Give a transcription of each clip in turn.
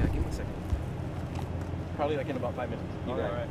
Yeah, give me a second. Probably like in about 5 minutes. All right.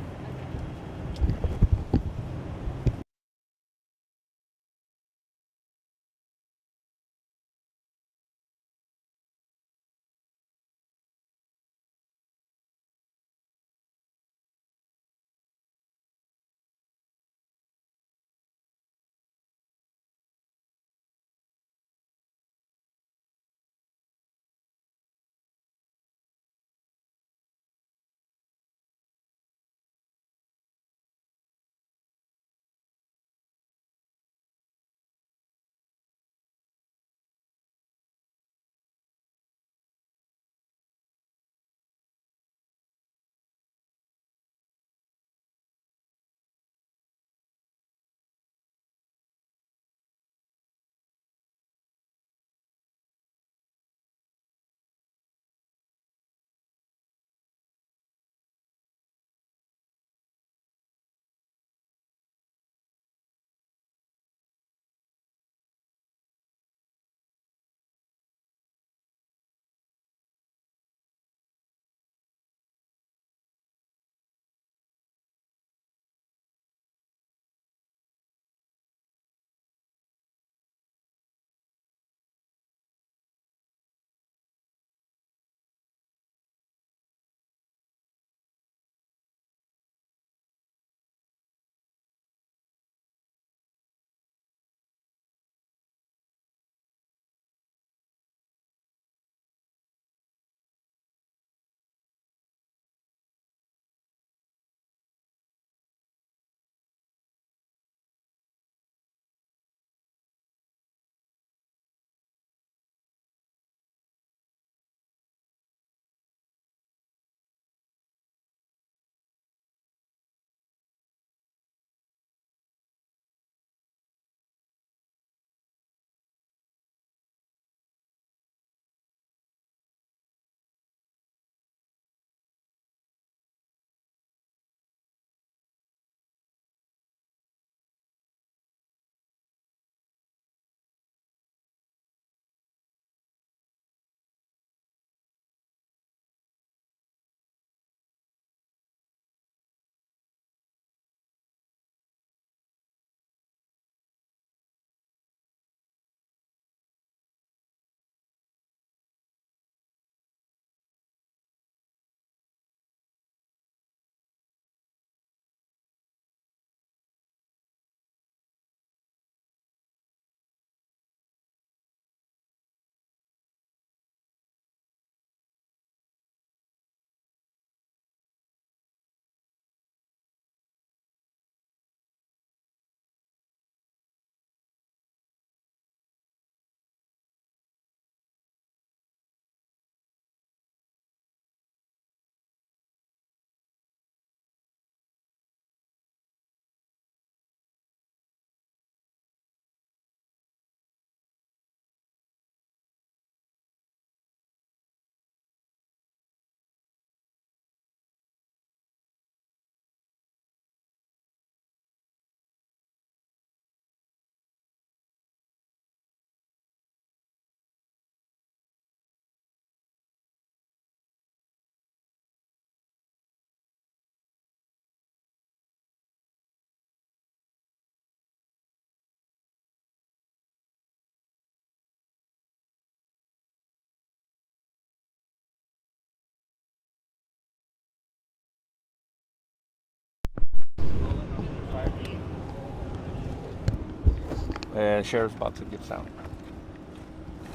Sheriff's about to give sound.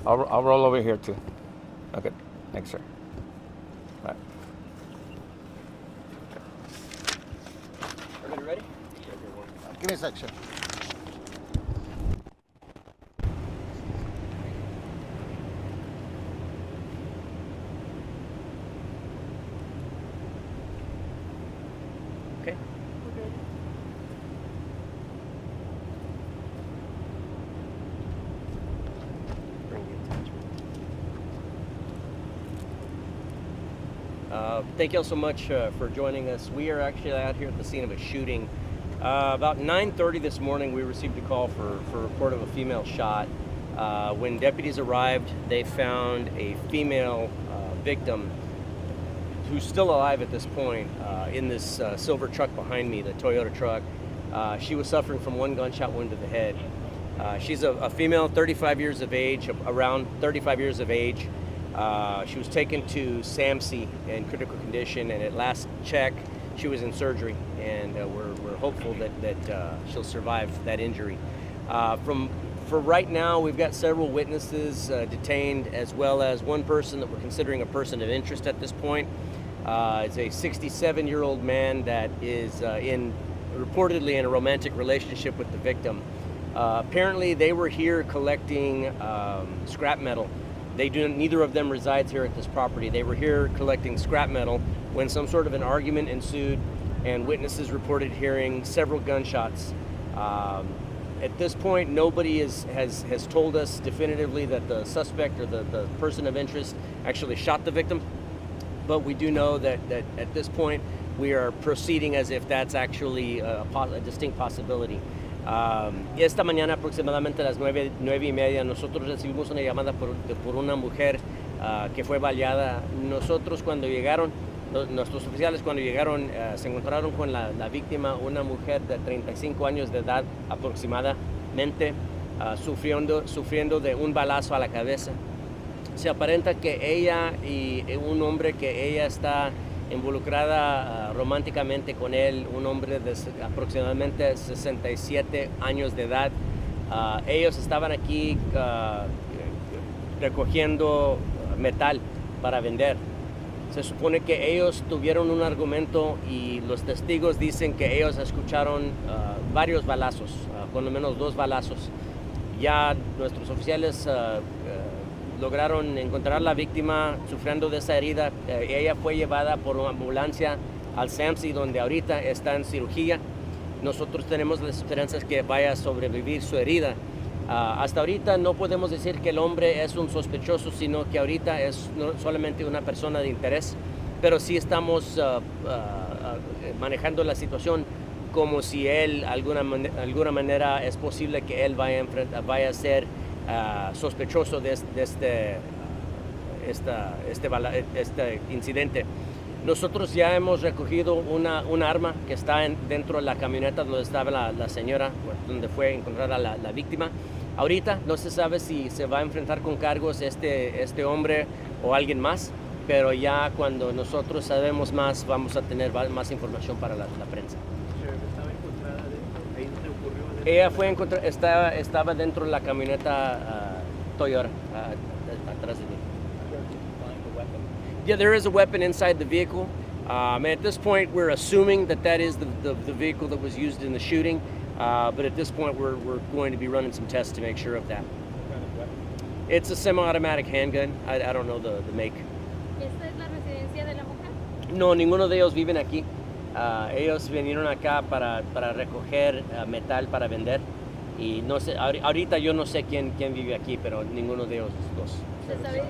I'll roll over here too. Okay, thanks, sir. All right. Everybody ready? Give me a sec, Sheriff. Okay. Bring the attachment. Thank you all so much for joining us. We are actually out here at the scene of a shooting. About 9:30 this morning, we received a call for a report of a female shot. When deputies arrived, they found a female victim who's still alive at this point, in this silver truck behind me, the Toyota truck. She was suffering from one gunshot wound to the head. She's a female, 35 years of age, around 35 years of age. She was taken to SAMC in critical condition, and at last check, she was in surgery, and we're hopeful that she'll survive that injury. For right now, we've got several witnesses detained, as well as one person that we're considering a person of interest at this point. It's a 67-year-old man that is reportedly in a romantic relationship with the victim. Apparently, they were here collecting scrap metal. Neither of them resides here at this property. They were here collecting scrap metal when some sort of an argument ensued, and witnesses reported hearing several gunshots. At this point, nobody has told us definitively that the suspect or the person of interest actually shot the victim, but we do know that at this point we are proceeding as if that's actually a distinct possibility. Esta mañana aproximadamente a las 9:30 nosotros recibimos una llamada por una mujer que fue baleada. Nosotros cuando llegaron, nuestros oficiales cuando llegaron se encontraron con la víctima, una mujer de 35 años de edad aproximadamente, sufriendo de un balazo a la cabeza. Se aparenta que ella y un hombre que ella está involucrada románticamente con él, un hombre de aproximadamente 67 años de edad. Ellos estaban aquí recogiendo metal para vender. Se supone que ellos tuvieron un argumento y los testigos dicen que ellos escucharon varios balazos, por lo menos 2 balazos. Ya nuestros oficiales lograron encontrar a la víctima sufriendo de esa herida. Ella fue llevada por una ambulancia al SAMC, donde ahorita está en cirugía. Nosotros tenemos las esperanzas que vaya a sobrevivir su herida. Hasta ahorita no podemos decir que el hombre es un sospechoso, sino que ahorita es solamente una persona de interés, pero sí estamos manejando la situación como si él, alguna manera, es posible que él vaya a ser sospechoso de este incidente. Nosotros ya hemos recogido una arma que está dentro de la camioneta donde estaba la señora, donde fue encontrada la víctima. Ahorita no se sabe si se va a enfrentar con cargos este hombre o alguien más, pero ya cuando nosotros sabemos más vamos a tener más información para la prensa. ¿Estaba encontrada dentro? ¿Ahí donde ocurrió? Ella fue estaba dentro de la camioneta Toyota, atrás de mí. Yeah, there is a weapon inside the vehicle. At this point, we're assuming that is the vehicle that was used in the shooting. But at this point, we're going to be running some tests to make sure of that. What kind of weapon? It's a semi-automatic handgun. I don't know the make. ¿Esta es la residencia de la mujer? No, ninguno de ellos viven aquí. Ellos vinieron acá para recoger metal para vender. Y no sé, ahorita yo no sé quién vive aquí, pero ninguno de ellos dos. ¿Se sabe?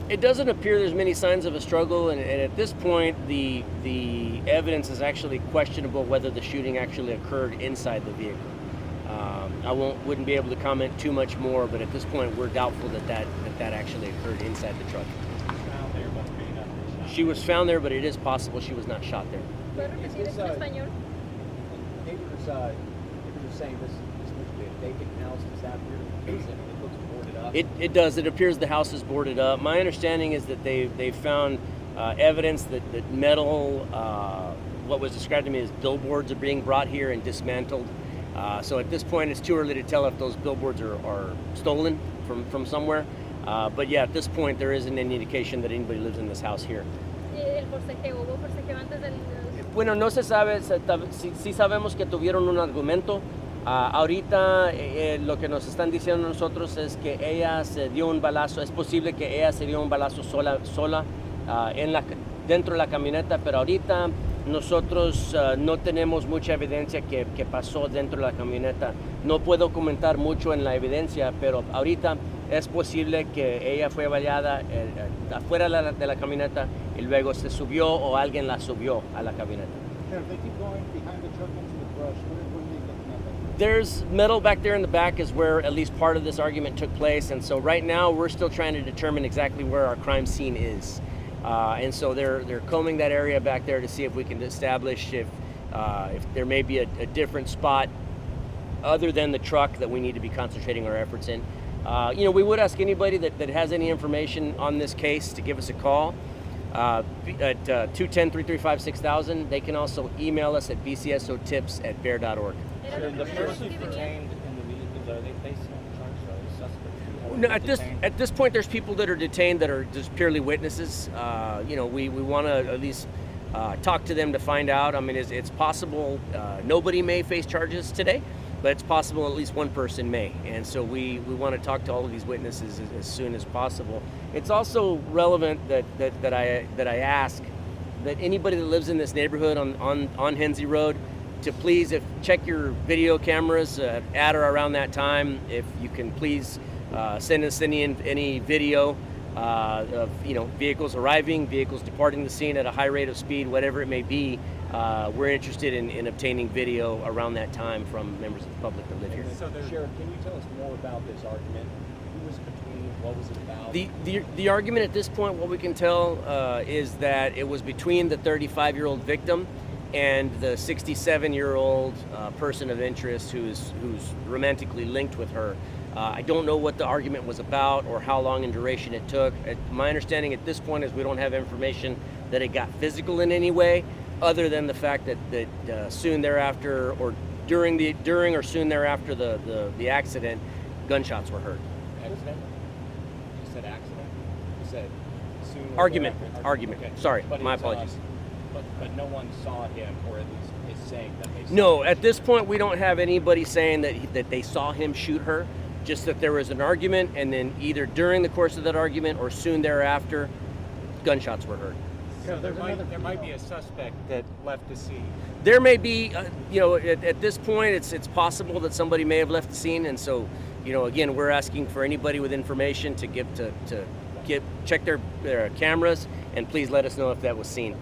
It doesn't appear there's many signs of a struggle, and at this point, the evidence is actually questionable whether the shooting actually occurred inside the vehicle. I wouldn't be able to comment too much more, but at this point, we're doubtful that actually occurred inside the truck. She was found there, but it is possible she was not shot there. ¿Puede repetir esto en español? Neighbors are saying this must be a vacant house. Is that real? It looks boarded up. It does. It appears the house is boarded up. My understanding is that they found evidence that metal, what was described to me as billboards, are being brought here and dismantled. So at this point, it's too early to tell if those billboards are stolen from somewhere. But yeah, at this point, there isn't any indication that anybody lives in this house here. El forcejeo, ¿hubo forcejeo antes del...? Bueno, no se sabe, sí sabemos que tuvieron un argumento. Ahorita lo que nos están diciendo nosotros es que ella se dio un balazo. Es posible que ella se dio un balazo sola dentro de la camioneta, pero ahorita nosotros no tenemos mucha evidencia que pasó dentro de la camioneta. No puedo comentar mucho en la evidencia, pero ahorita es posible que ella fue baleada afuera de la camioneta y luego se subió o alguien la subió a la camioneta. There's metal back there in the back is where at least part of this argument took place, and so right now we're still trying to determine exactly where our crime scene is. And so they're combing that area back there to see if we can establish if there may be a different spot other than the truck that we need to be concentrating our efforts in. We would ask anybody that has any information on this case to give us a call at 210-335-6000. They can also email us at bcsotips@bear.org. The person detained in the vehicles, are they facing charges? Are they suspects? No, at this point, there's people that are detained that are just purely witnesses. We want to at least talk to them to find out. I mean, it's possible nobody may face charges today, but it's possible at least one person may. And so we want to talk to all of these witnesses as soon as possible. It's also relevant that I ask that anybody that lives in this neighborhood on Hensey Road to please check your video cameras at or around that time. If you can please send us any video of vehicles arriving, vehicles departing the scene at a high rate of speed, whatever it may be. We're interested in obtaining video around that time from members of the public that live here. So Sheriff, can you tell us more about this argument? Who was between? What was it about? The argument at this point, what we can tell is that it was between the 35-year-old victim and the 67-year-old person of interest who's romantically linked with her. I don't know what the argument was about or how long in duration it took. My understanding at this point is we don't have information that it got physical in any way, other than the fact that soon thereafter, or during or soon thereafter the accident, gunshots were heard. Accident? You said accident? You said soon? Argument. Okay. Sorry, But my it's, apologies. But no one saw him, or at least is saying that they saw No, him. at this point we don't have anybody saying that they saw him shoot her. Just that there was an argument, and then either during the course of that argument or soon thereafter, gunshots were heard. So there might be a suspect that left the scene. There may be, at this point, it's possible that somebody may have left the scene, and so, again, we're asking for anybody with information to check their cameras, and please let us know if that was seen.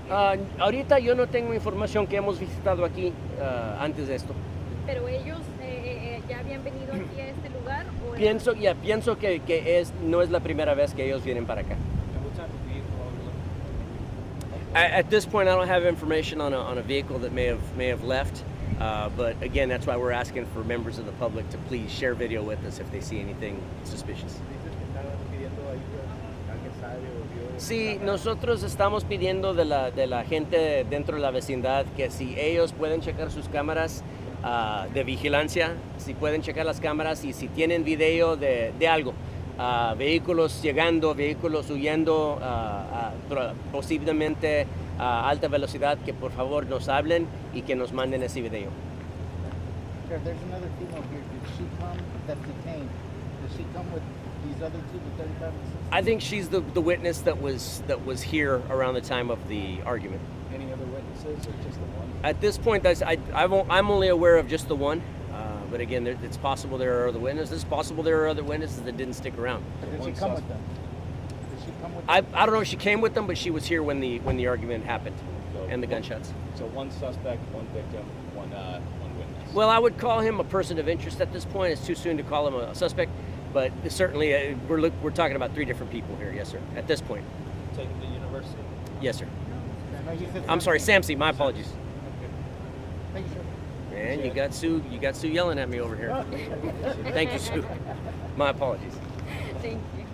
Ahorita yo no tengo información que hemos visitado aquí antes de esto. Pero ellos ya habían venido aquí a este lugar. ¿O Pienso que no es la primera vez que ellos vienen para acá. And what type of vehicle are we looking for? At this point, I don't have information on a vehicle that may have left. But again, that's why we're asking for members of the public to please share video with us if they see anything suspicious. Sí, nosotros estamos pidiendo de la gente dentro de la vecindad que si ellos pueden checar sus cámaras de vigilancia, si pueden checar las cámaras y si tienen video de algo, vehículos llegando, vehículos huyendo, posiblemente a alta velocidad, que por favor nos hablen y que nos manden ese video. Sheriff, there's another female here. Did she come that's detained? Did she come with these other two, the 35 and 60? I think she's the witness that was here around the time of the argument. Any other witnesses, or just the one? At this point, I'm only aware of just the one. But again, it's possible there are other witnesses. It's possible there are other witnesses that didn't stick around. Did she come with them? Did she come with them? I don't know if she came with them, but she was here when the argument happened and the gunshots. So one suspect, one victim, one witness. Well, I would call him a person of interest at this point. It's too soon to call him a suspect, but certainly we're talking about three different people here. Yes, sir. At this point. Taken to university. Yes, sir. No, you said I'm sorry, something. Samsey. My apologies. Thank you, sir. Man, you got Sue yelling at me over here. Thank you, Sue. My apologies. Thank you.